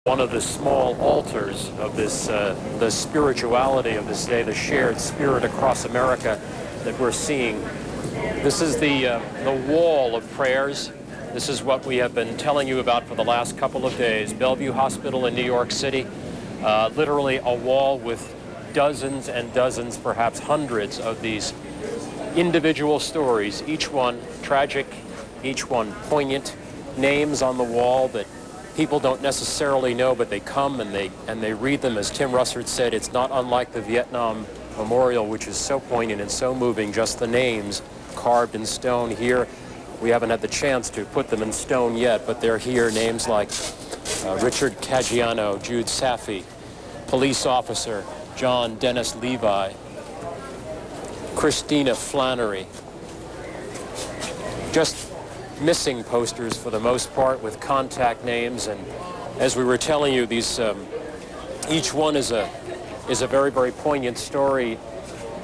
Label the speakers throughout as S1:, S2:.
S1: One of the small altars of this, the spirituality of this day, the shared spirit across America that we're seeing. This is the wall of prayers. This is what we have been telling you about for the last couple of days. Bellevue Hospital in New York City, literally a wall with dozens and dozens, perhaps hundreds of these individual stories, each one tragic, each one poignant, names on the wall that people don't necessarily know, but they come and they read them. As Tim Russert said, it's not unlike the Vietnam Memorial, which is so poignant and so moving, just the names carved in stone. Here, we haven't had the chance to put them in stone yet, but they're here, names like Richard Caggiano, Jude Safi, police officer John Dennis Levi, Christina Flannery. Just missing posters for the most part with contact names, and as we were telling you, these each one is a very, very poignant story,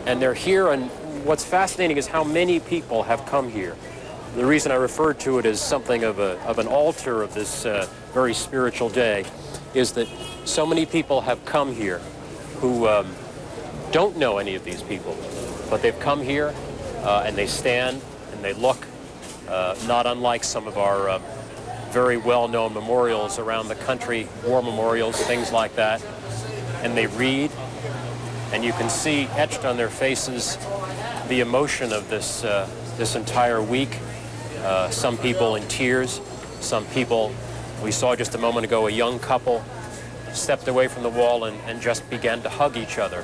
S1: and they're here. And what's fascinating is how many people have come here. The reason I referred to it as something of an altar of this very spiritual day is that so many people have come here who don't know any of these people, but they've come here and they stand and they look. Not unlike some of our very well-known memorials around the country, war memorials, things like that. And they read, and you can see etched on their faces the emotion of this entire week. Some people in tears, some people, we saw just a moment ago, a young couple stepped away from the wall and just began to hug each other.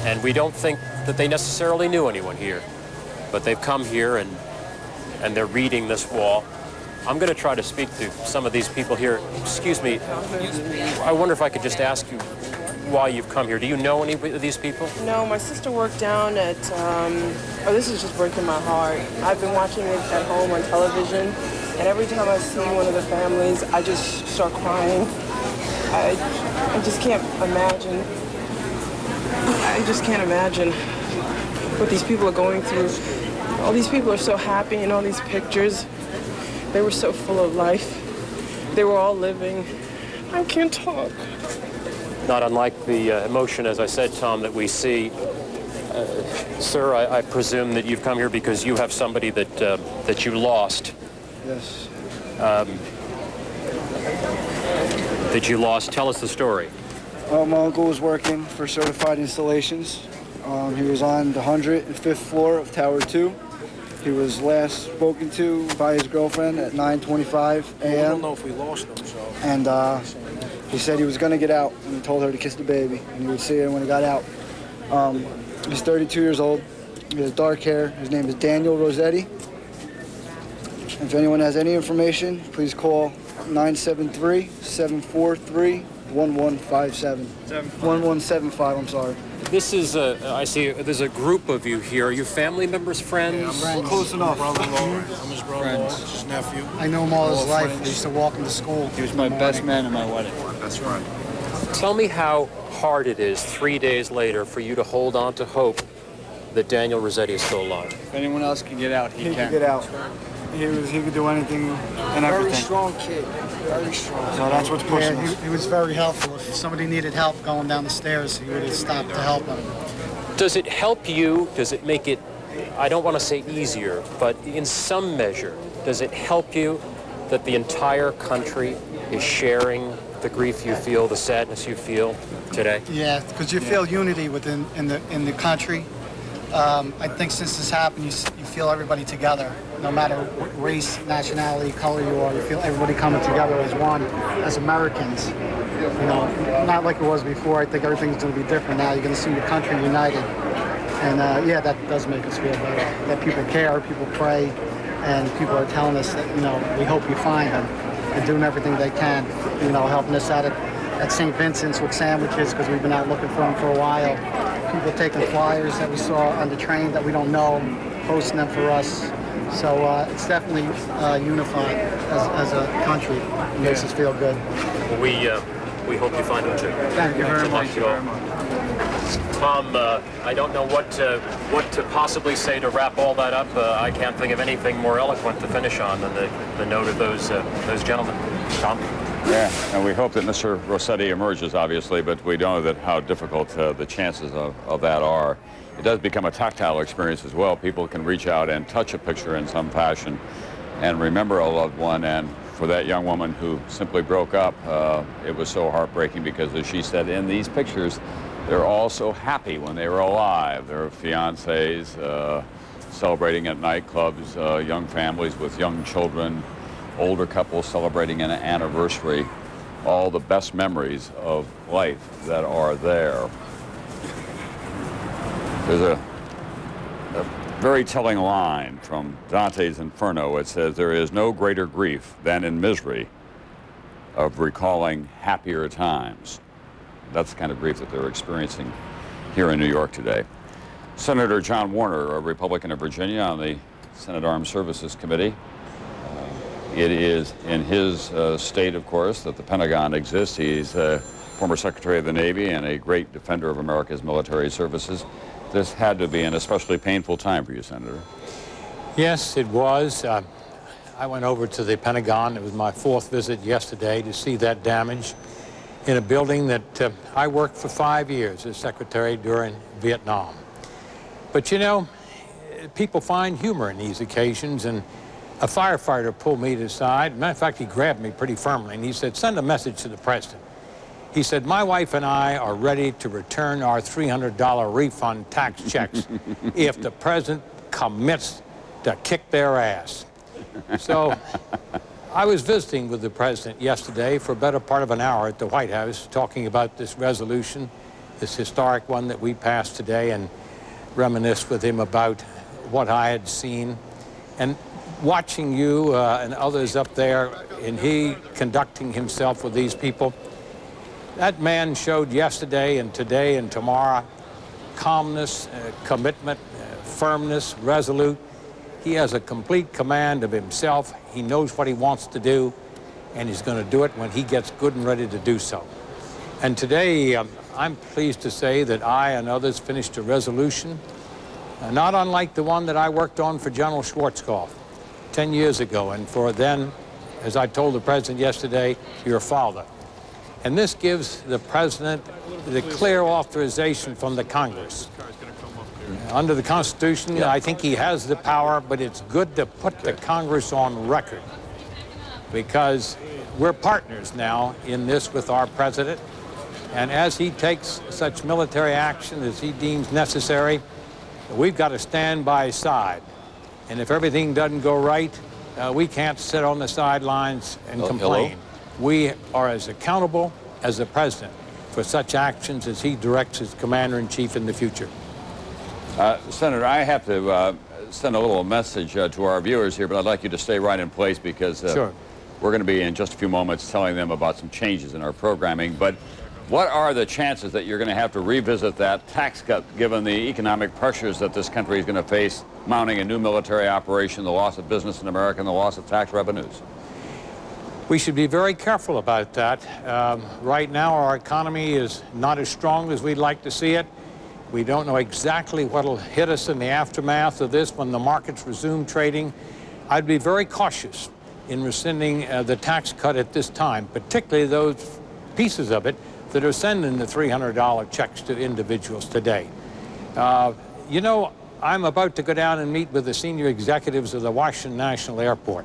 S1: And we don't think that they necessarily knew anyone here, but they've come here and they're reading this wall. I'm going to try to speak to some of these people here. Excuse me, I wonder if I could just ask you why you've come here. Do you know any of these people?
S2: No, my sister worked down at, oh, this is just breaking my heart. I've been watching it at home on television, and every time I see one of the families, I just start crying. I just can't imagine. I just can't imagine what these people are going through. All these people are so happy in all these pictures. They were so full of life. They were all living. I can't talk.
S1: Not unlike the emotion, as I said, Tom, that we see. Sir, I presume that you've come here because you have somebody that you lost.
S3: Yes.
S1: That you lost. Tell us the story.
S3: My uncle was working for Certified Installations. He was on the 105th floor of Tower 2. He was last spoken to by his girlfriend at 9:25 a.m.
S4: I don't know if we lost him, so.
S3: And he said he was going to get out, and he told her to kiss the baby, and he would see her when he got out. He's 32 years old. He has dark hair. His name is Daniel Rossetti. If anyone has any information, please call 973-743-1157. 1175, I'm sorry.
S1: This is I see there's a group of you here. Are you family members, friends?
S3: Yeah, I'm close enough.
S4: I'm his brother-in-law, his nephew.
S3: I know him all his life. I used to walk him to school.
S5: He was my best man at my wedding.
S4: That's right.
S1: Tell me how hard it is 3 days later for you to hold on to hope that Daniel Rossetti is still alive.
S5: If anyone else can get out, he
S3: He
S5: can.
S3: could get out. He could do anything and everything.
S4: Very strong kid. Very strong.
S3: So that's what's pushing us.
S6: He was very helpful. If somebody needed help going down the stairs, he would have stopped to help them.
S1: Does it help you? Does it make it, I don't want to say easier, but in some measure, does it help you that the entire country is sharing the grief you feel, the sadness you feel today?
S6: Yeah, because you feel unity within in the country. I think since this happened, you feel everybody together, no matter what race, nationality, color you are. You feel everybody coming together as one, as Americans. You know, not like it was before. I think everything's going to be different now. You're going to see the country united. And yeah, that does make us feel better. That people care, people pray, and people are telling us that, you know, we hope you find them. And doing everything they can, you know, helping us out at St. Vincent's with sandwiches, because we've been out looking for them for a while. People taking flyers that we saw on the train that we don't know, posting them for us. So it's definitely unified as a country. It makes us feel good.
S1: We hope you find them too.
S6: Thank you very much.
S1: Tom, I don't know what to possibly say to wrap all that up. I can't think of anything more eloquent to finish on than the note of those gentlemen. Tom?
S7: Yeah, and we hope that Mr. Rossetti emerges, obviously, but we know that how difficult the chances of that are. It does become a tactile experience as well. People can reach out and touch a picture in some fashion and remember a loved one. And for that young woman who simply broke up, it was so heartbreaking because, as she said, in these pictures, they're all so happy when they were alive. Their fiancés celebrating at nightclubs, young families with young children, older couples celebrating an anniversary, all the best memories of life that are there. There's a very telling line from Dante's Inferno. It says, "There is no greater grief than in misery of recalling happier times." That's the kind of grief that they're experiencing here in New York today. Senator John Warner, a Republican of Virginia on the Senate Armed Services Committee. It is in his state, of course, that the Pentagon exists. He's a former Secretary of the Navy and a great defender of America's military services. This had to be an especially painful time for you, Senator.
S8: Yes, it was. I went over to the Pentagon. It was my 4th visit yesterday to see that damage in a building that I worked for 5 years as secretary during Vietnam. But you know, people find humor in these occasions, and a firefighter pulled me to the side. Matter of fact, he grabbed me pretty firmly, and he said, "Send a message to the president." He said, "My wife and I are ready to return our $300 refund tax checks if the president commits to kick their ass." So I was visiting with the president yesterday for a better part of an hour at the White House, talking about this resolution, this historic one that we passed today, and reminisced with him about what I had seen. And watching you and others up there, and he conducting himself with these people, that man showed yesterday and today and tomorrow calmness, commitment, firmness, resolute. He has a complete command of himself. He knows what he wants to do, and he's going to do it when he gets good and ready to do so. And today, I'm pleased to say that I and others finished a resolution, not unlike the one that I worked on for General Schwarzkopf 10 years ago, and for then, as I told the president yesterday, your father. And this gives the president the clear authorization from the Congress. Under the Constitution, I think he has the power, but it's good to put the Congress on record, because we're partners now in this with our president. And as he takes such military action as he deems necessary, we've got to stand by his side. And if everything doesn't go right, we can't sit on the sidelines and complain. We are as accountable as the president for such actions as he directs as commander-in-chief in the future.
S7: Senator, I have to send a little message to our viewers here, but I'd like you to stay right in place because
S8: Sure.
S7: We're going to be in just a few moments telling them about some changes in our programming. But what are the chances that you're going to have to revisit that tax cut given the economic pressures that this country is going to face, mounting a new military operation, the loss of business in America, and the loss of tax revenues?
S8: We should be very careful about that. Right now, our economy is not as strong as we'd like to see it. We don't know exactly what will hit us in the aftermath of this when the markets resume trading. I'd be very cautious in rescinding the tax cut at this time, particularly those pieces of it that are sending the $300 checks to individuals today. You know, I'm about to go down and meet with the senior executives of the Washington National Airport.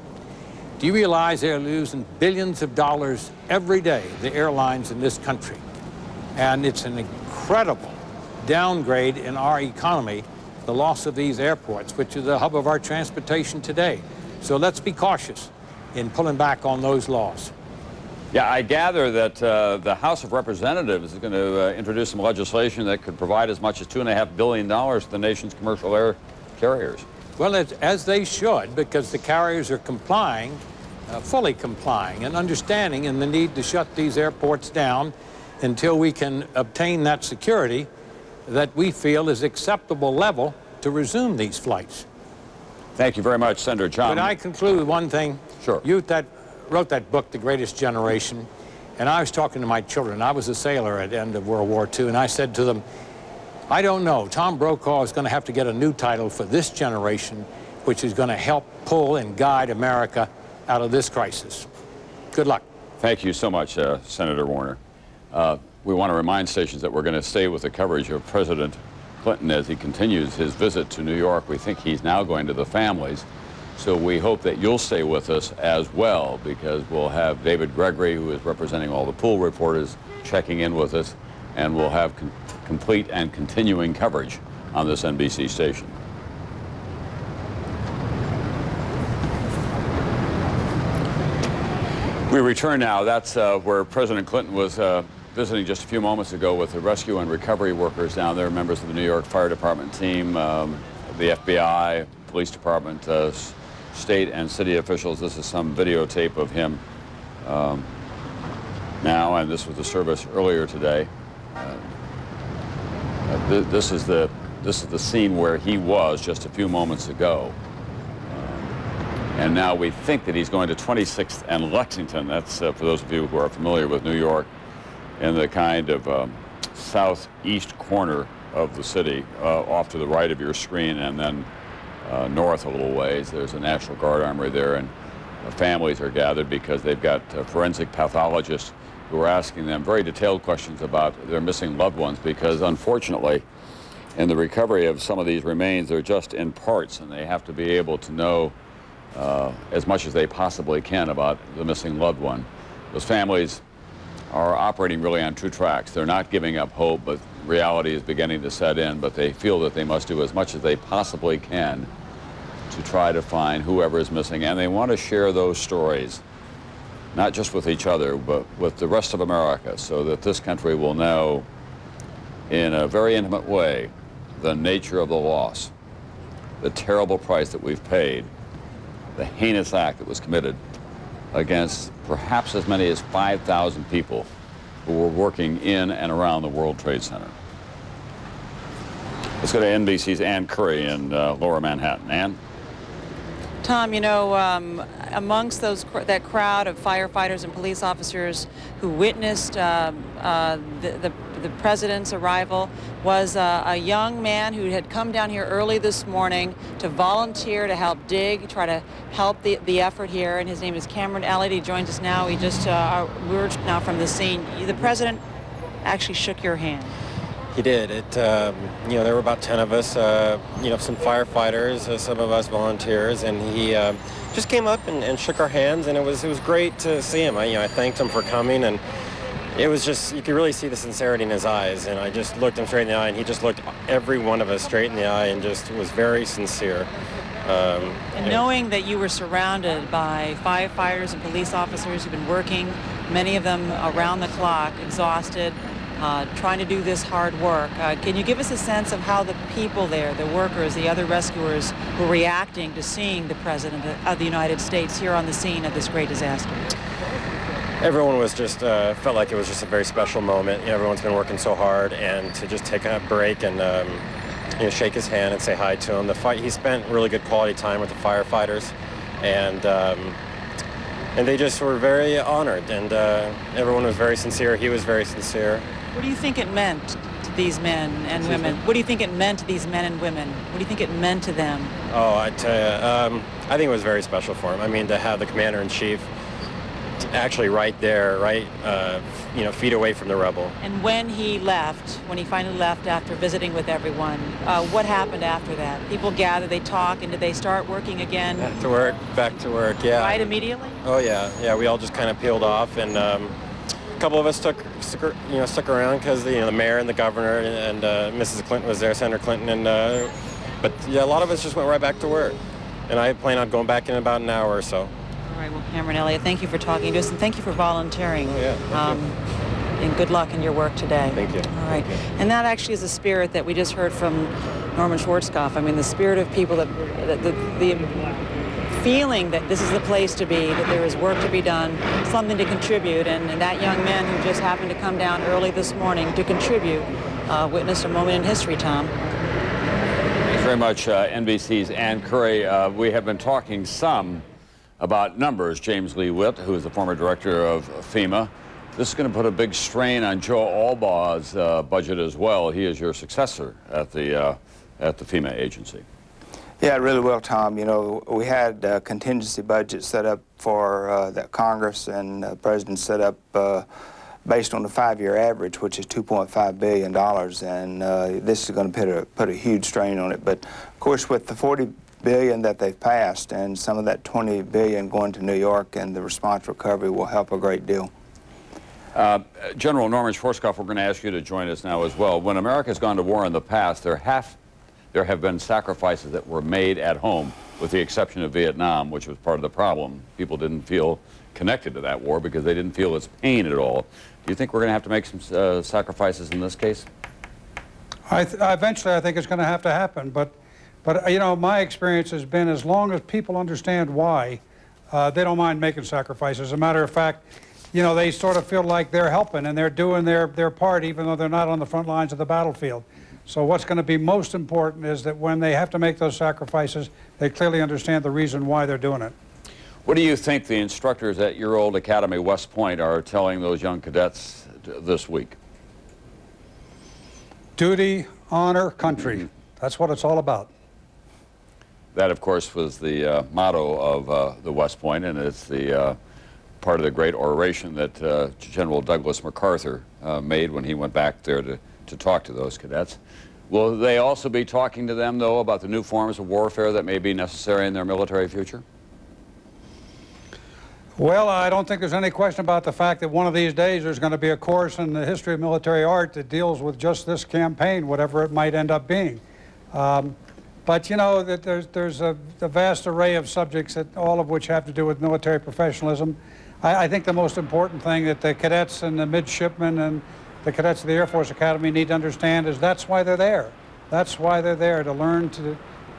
S8: Do you realize they're losing billions of dollars every day, the airlines in this country? And it's an incredible downgrade in our economy, the loss of these airports, which is the hub of our transportation today. So let's be cautious in pulling back on those laws.
S7: Yeah, I gather that the House of Representatives is going to introduce some legislation that could provide as much as $2.5 billion to the nation's commercial air carriers.
S8: Well, as they should, because the carriers are complying, fully complying, and understanding in the need to shut these airports down until we can obtain that security that we feel is acceptable level to resume these flights.
S7: Thank you very much, Senator John.
S8: But I conclude with one thing.
S7: Sure.
S8: You wrote that book, The Greatest Generation, and I was talking to my children. I was a sailor at the end of World War II, and I said to them, I don't know, Tom Brokaw is going to have to get a new title for this generation, which is going to help pull and guide America out of this crisis. Good luck.
S7: Thank you so much, Senator Warner. We want to remind stations that we're going to stay with the coverage of President Clinton as he continues his visit to New York. We think he's now going to the families. So we hope that you'll stay with us as well, because we'll have David Gregory, who is representing all the pool reporters, checking in with us, and we'll have complete and continuing coverage on this NBC station. We return now. That's where President Clinton was visiting just a few moments ago with the rescue and recovery workers down there, members of the New York Fire Department team, the FBI, police department, state and city officials. This is some videotape of him now, and this was the service earlier today. This is the scene where he was just a few moments ago. And now we think that he's going to 26th and Lexington. That's, for those of you who are familiar with New York, in the kind of southeast corner of the city, off to the right of your screen, and then north a little ways. There's a National Guard armory there, and families are gathered because they've got forensic pathologists who are asking them very detailed questions about their missing loved ones, because unfortunately, in the recovery of some of these remains, they're just in parts, and they have to be able to know as much as they possibly can about the missing loved one. Those families are operating really on two tracks. They're not giving up hope, but reality is beginning to set in, but they feel that they must do as much as they possibly can to try to find whoever is missing, and they want to share those stories, not just with each other, but with the rest of America, so that this country will know in a very intimate way the nature of the loss, the terrible price that we've paid, the heinous act that was committed against perhaps as many as 5,000 people who were working in and around the World Trade Center. Let's go to NBC's Ann Curry in Lower Manhattan. Ann?
S9: Tom, you know, amongst that crowd of firefighters and police officers who witnessed the president's arrival was a young man who had come down here early this morning to volunteer to help dig, try to help the effort here, and his name is Cameron Elliott. He joins us now. We're now from the scene. The president actually shook your hand.
S10: He did. There were about 10 of us, some firefighters, some of us volunteers, and he just came up and shook our hands, and it was great to see him. I thanked him for coming, and it was just, you could really see the sincerity in his eyes, and I just looked him straight in the eye, and he just looked every one of us straight in the eye and just was very sincere.
S9: And knowing that you were surrounded by firefighters and police officers who've been working, many of them around the clock, exhausted, trying to do this hard work. Can you give us a sense of how the people there, the workers, the other rescuers, were reacting to seeing the President of the United States here on the scene of this great disaster?
S10: Everyone was just, felt like it was just a very special moment. Everyone's been working so hard, and to just take a break and shake his hand and say hi to him. He spent really good quality time with the firefighters, and they just were very honored, and everyone was very sincere. He was very sincere.
S9: What do you think it meant to these men and women? What do you think it meant to these men and women? What do you think it meant to them?
S10: Oh, I tell you, I think it was very special for him. I mean, to have the commander-in-chief actually right there, feet away from the rubble.
S9: And when he finally left after visiting with everyone, what happened after that? People gathered, they talked, and did they start working again?
S10: Back to work, yeah.
S9: Right immediately?
S10: Oh, yeah, we all just kind of peeled off, and a couple of us stuck around because the mayor and the governor and Mrs. Clinton was there, Senator Clinton, but yeah, a lot of us just went right back to work, and I plan on going back in about an hour or so.
S9: All right, well, Cameron Elliott, thank you for talking to us, and thank you for volunteering.
S10: Oh, yeah,
S9: and good luck in your work today.
S10: Thank you.
S9: All right, and that actually is the spirit that we just heard from Norman Schwarzkopf. I mean, the spirit of people, the feeling that this is the place to be, that there is work to be done, something to contribute, and that young man who just happened to come down early this morning to contribute witnessed a moment in history, Tom.
S7: Thanks very much, NBC's Ann Curry. We have been talking some about numbers. James Lee Witt, who is the former director of FEMA. This is going to put a big strain on Joe Albaugh's budget as well. He is your successor at the FEMA agency.
S11: Yeah, it really will, Tom. You know, we had a contingency budget set up for that Congress and the President set up based on the 5-year average, which is $2.5 billion, and this is going to put a huge strain on it. But, of course, with the $40 billion that they've passed and some of that $20 billion going to New York, and the response recovery will help a great deal.
S7: General Norman Schwarzkopf, we're going to ask you to join us now as well. When America's gone to war in the past, there have been sacrifices that were made at home, with the exception of Vietnam, which was part of the problem. People didn't feel connected to that war because they didn't feel its pain at all. Do you think we're going to have to make some sacrifices in this case?
S12: Eventually, I think it's going to have to happen. But you know, my experience has been as long as people understand why, they don't mind making sacrifices. As a matter of fact, you know, they sort of feel like they're helping and they're doing their part, even though they're not on the front lines of the battlefield. So what's going to be most important is that when they have to make those sacrifices, they clearly understand the reason why they're doing it.
S7: What do you think the instructors at your old academy, West Point, are telling those young cadets this week?
S12: Duty, honor, country. That's what it's all about.
S7: That, of course, was the motto of the West Point, and it's the part of the great oration that General Douglas MacArthur made when he went back there to talk to those cadets. Will they also be talking to them, though, about the new forms of warfare that may be necessary in their military future?
S12: Well, I don't think there's any question about the fact that one of these days there's going to be a course in the history of military art that deals with just this campaign, whatever it might end up being. But you know that there's a vast array of subjects, that all of which have to do with military professionalism. I think the most important thing that the cadets and the midshipmen and the cadets of the Air Force Academy need to understand is that's why they're there. That's why they're there, to learn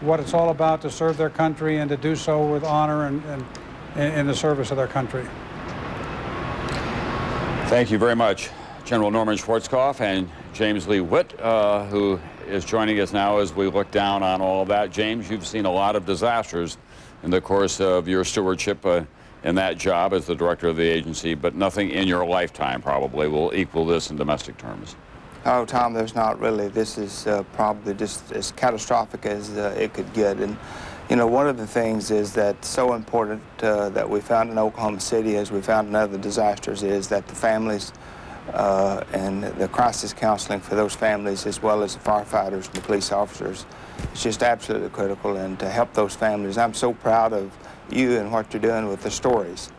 S12: what it's all about, to serve their country and to do so with honor and in the service of their country.
S7: Thank you very much, General Norman Schwarzkopf and James Lee Witt, who is joining us now as we look down on all of that. James, you've seen a lot of disasters in the course of your stewardship in that job as the director of the agency, but nothing in your lifetime probably will equal this in domestic terms.
S11: Oh, Tom, there's not really. This is probably just as catastrophic as it could get. And you know, one of the things is that's so important that we found in Oklahoma City, as we found in other disasters, is that the families and the crisis counseling for those families, as well as the firefighters and the police officers, is just absolutely critical. And to help those families, I'm so proud of you and what you're doing with the stories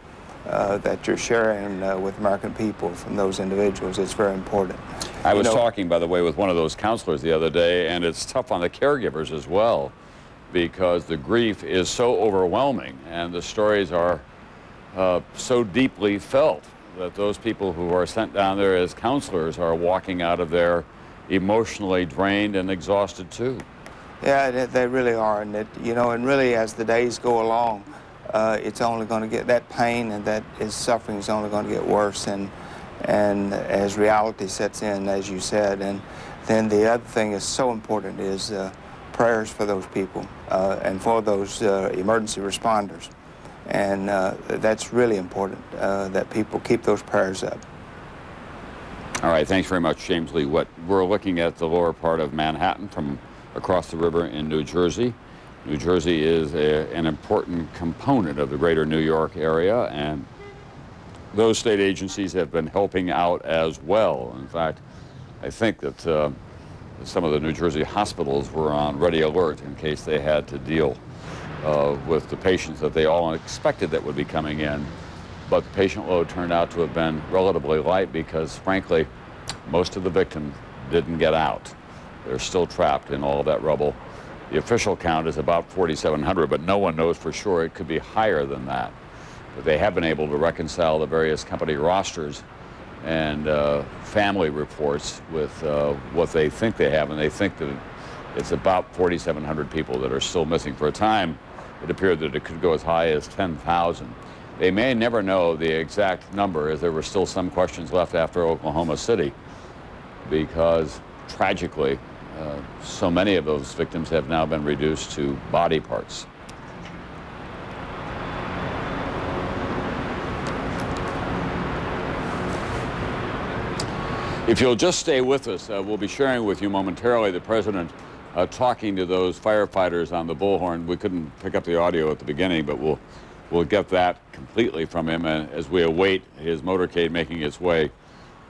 S11: that you're sharing with American people from those individuals. It's very important.
S7: I was talking, by the way, with one of those counselors the other day, and it's tough on the caregivers as well, because the grief is so overwhelming and the stories are so deeply felt that those people who are sent down there as counselors are walking out of there emotionally drained and exhausted too.
S11: Yeah, they really are. And you know, and really as the days go along, it's only going to get, that pain and that suffering is only going to get worse, and as reality sets in, as you said. And then the other thing is so important is prayers for those people and for those emergency responders. And that's really important, that people keep those prayers up.
S7: All right, thanks very much, James Lee. We're looking at the lower part of Manhattan from across the river in New Jersey. New Jersey is an important component of the greater New York area, and those state agencies have been helping out as well. In fact, I think that some of the New Jersey hospitals were on ready alert in case they had to deal with the patients that they all expected that would be coming in. But the patient load turned out to have been relatively light because, frankly, most of the victims didn't get out. They're still trapped in all of that rubble. The official count is about 4,700, but no one knows for sure. It could be higher than that. But they have been able to reconcile the various company rosters and family reports with what they think they have, and they think that it's about 4,700 people that are still missing. For a time, it appeared that it could go as high as 10,000. They may never know the exact number, as there were still some questions left after Oklahoma City, because tragically, so many of those victims have now been reduced to body parts. If you'll just stay with us, we'll be sharing with you momentarily the President talking to those firefighters on the bullhorn. We couldn't pick up the audio at the beginning, but we'll get that completely from him as we await his motorcade making its way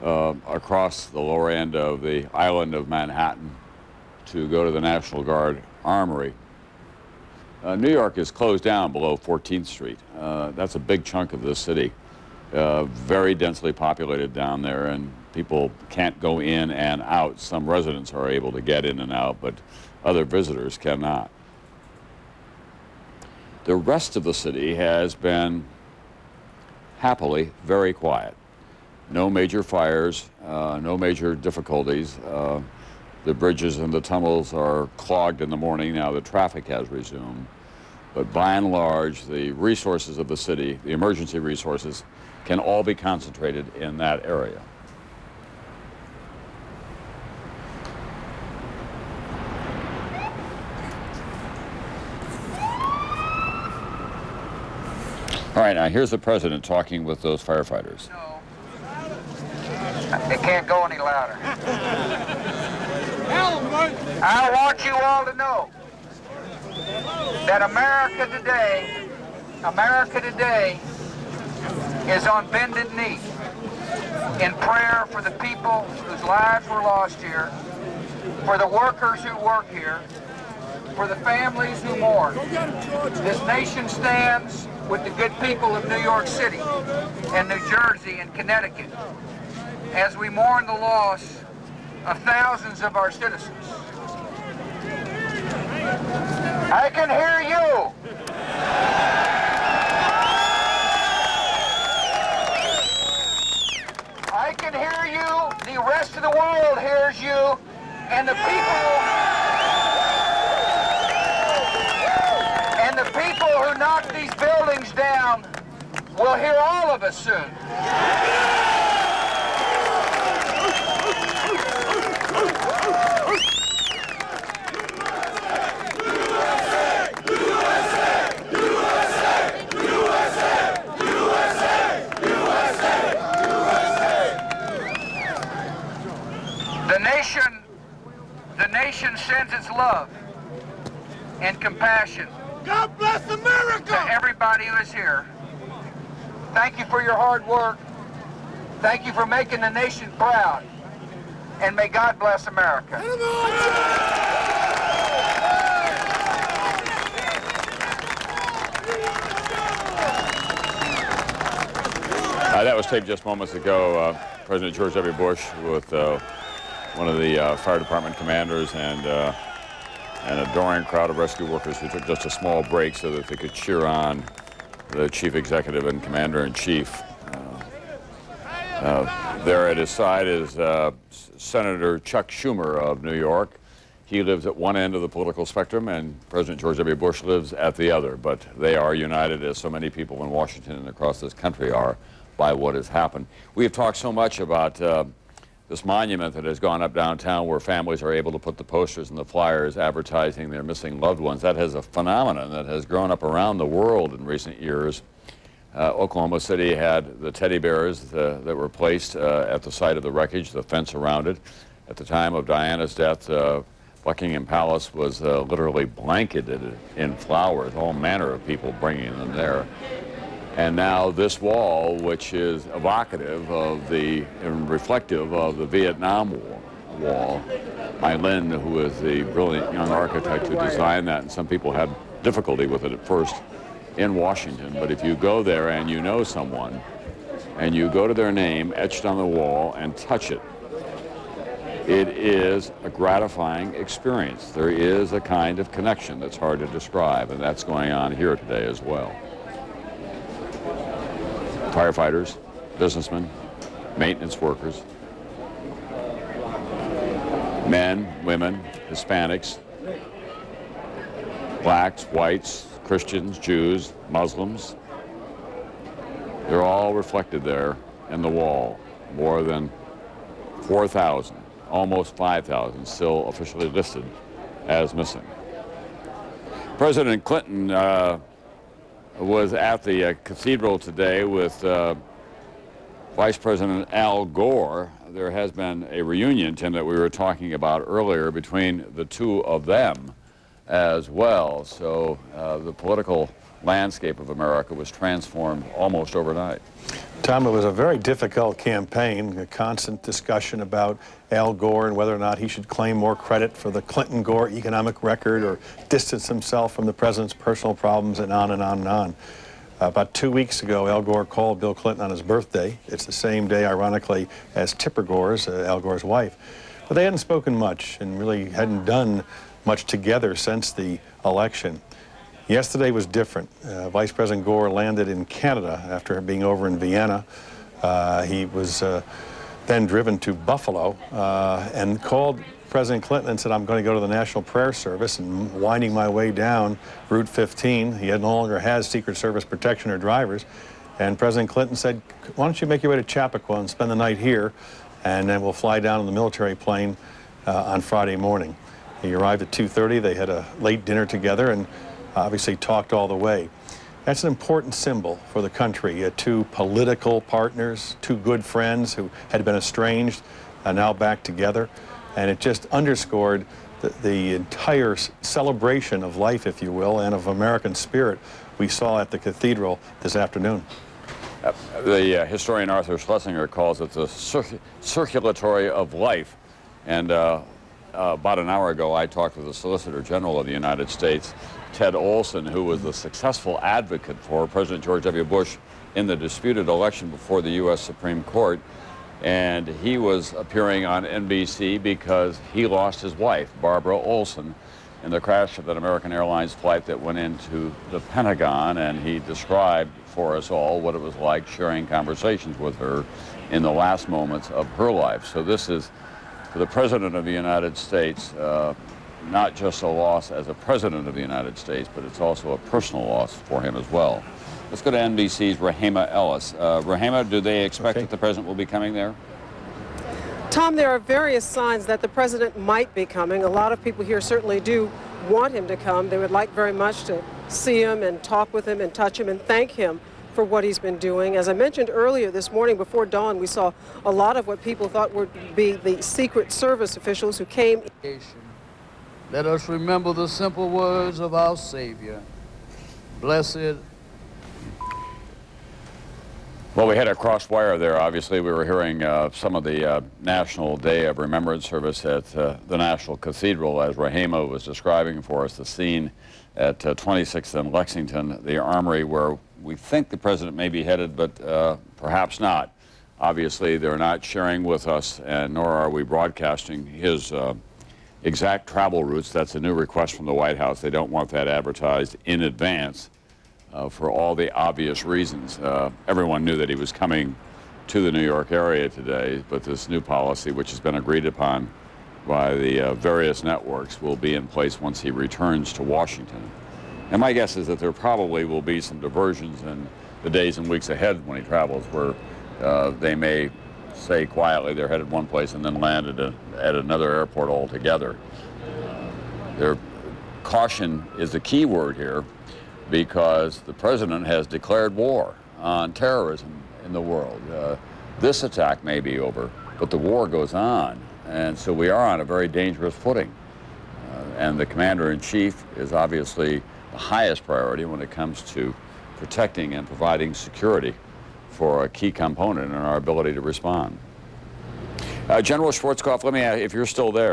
S7: across the lower end of the island of Manhattan to go to the National Guard Armory. New York is closed down below 14th Street. That's a big chunk of this city. Very densely populated down there, and people can't go in and out. Some residents are able to get in and out, but other visitors cannot. The rest of the city has been happily very quiet. No major fires, no major difficulties. The bridges and the tunnels are clogged in the morning. Now the traffic has resumed. But by and large, the resources of the city, the emergency resources, can all be concentrated in that area. All right, now here's the president talking with those firefighters.
S13: It can't go any louder. I want you all to know that America today is on bended knee in prayer for the people whose lives were lost here, for the workers who work here, for the families who mourn. This nation stands with the good people of New York City and New Jersey and Connecticut as we mourn the loss of thousands of our citizens. I can hear you. I can hear you. The rest of the world hears you. And the people who knock these buildings down will hear all of us soon. The nation sends its love and compassion. God bless America! To everybody who is here. Thank you for your hard work. Thank you for making the nation proud. And may God bless America.
S7: That was taped just moments ago. President George W. Bush with one of the fire department commanders and an adoring crowd of rescue workers who took just a small break so that they could cheer on the chief executive and commander-in-chief. There at his side is Senator Chuck Schumer of New York. He lives at one end of the political spectrum, and President George W. Bush lives at the other, but they are united, as so many people in Washington and across this country are, by what has happened. We have talked so much about this monument that has gone up downtown where families are able to put the posters and the flyers advertising their missing loved ones. That is a phenomenon that has grown up around the world in recent years. Oklahoma City had the teddy bears that were placed at the site of the wreckage, the fence around it. At the time of Diana's death, Buckingham Palace was literally blanketed in flowers, all manner of people bringing them there. And now this wall, which is evocative of and reflective of the Vietnam War wall. Lin, who is the brilliant young architect who designed that, and some people had difficulty with it at first in Washington. But if you go there and you know someone, and you go to their name etched on the wall and touch it, it is a gratifying experience. There is a kind of connection that's hard to describe, and that's going on here today as well. Firefighters, businessmen, maintenance workers, men, women, Hispanics, blacks, whites, Christians, Jews, Muslims. They're all reflected there in the wall. More than 4,000, almost 5,000 still officially listed as missing. President Clinton was at the cathedral today with Vice President Al Gore. There has been a reunion, Tim, that we were talking about earlier between the two of them as well. So the political landscape of America was transformed almost overnight.
S14: Tom, it was a very difficult campaign, a constant discussion about Al Gore and whether or not he should claim more credit for the Clinton-Gore economic record or distance himself from the president's personal problems, and on and on and on. About 2 weeks ago, Al Gore called Bill Clinton on his birthday. It's the same day, ironically, as Tipper Gore's, Al Gore's wife. But they hadn't spoken much and really hadn't done much together since the election. Yesterday was different. Vice President Gore landed in Canada after being over in Vienna. He was then driven to Buffalo and called President Clinton and said, I'm going to go to the National Prayer Service, and winding my way down Route 15. He no longer has Secret Service protection or drivers. And President Clinton said, why don't you make your way to Chappaqua and spend the night here, and then we'll fly down in the military plane on Friday morning. He arrived at 2:30. They had a late dinner together and obviously talked all the way. That's an important symbol for the country. Two political partners, two good friends who had been estranged, are now back together. And it just underscored the entire celebration of life, if you will, and of American spirit we saw at the cathedral this afternoon.
S7: The historian Arthur Schlesinger calls it the circulatory of life. And about an hour ago, I talked with the Solicitor General of the United States, Ted Olson, who was the successful advocate for President George W. Bush in the disputed election before the U.S. Supreme Court. And he was appearing on NBC because he lost his wife, Barbara Olson, in the crash of an American Airlines flight that went into the Pentagon. And he described for us all what it was like sharing conversations with her in the last moments of her life. So this is, for the President of the United States, not just a loss as a President of the United States, but it's also a personal loss for him as well. Let's go to NBC's Rahema Ellis. Rahema, do they expect that the President will be coming there?
S15: Tom, there are various signs that the President might be coming. A lot of people here certainly do want him to come. They would like very much to see him and talk with him and touch him and thank him for what he's been doing. As I mentioned earlier this morning before dawn, we saw a lot of what people thought would be the Secret Service officials who came.
S16: Let us remember the simple words of our Savior. Blessed.
S7: Well, we had a cross wire there. Obviously, we were hearing some of the National Day of Remembrance service at the National Cathedral, as Rahema was describing for us the scene at 26th and Lexington, the Armory, where we think the President may be headed, but perhaps not. Obviously, they're not sharing with us, and nor are we broadcasting his exact travel routes. That's a new request from the White House. They don't want that advertised in advance. For all the obvious reasons. Everyone knew that he was coming to the New York area today, but this new policy, which has been agreed upon by the various networks, will be in place once he returns to Washington. And my guess is that there probably will be some diversions in the days and weeks ahead when he travels, where they may say quietly they're headed one place and then land at another airport altogether. Their caution is the key word here, because the President has declared war on terrorism in the world. This attack may be over, but the war goes on, and so we are on a very dangerous footing. And the Commander-in-Chief is obviously the highest priority when it comes to protecting and providing security for a key component in our ability to respond. General Schwarzkopf, let me ask, if you're still there,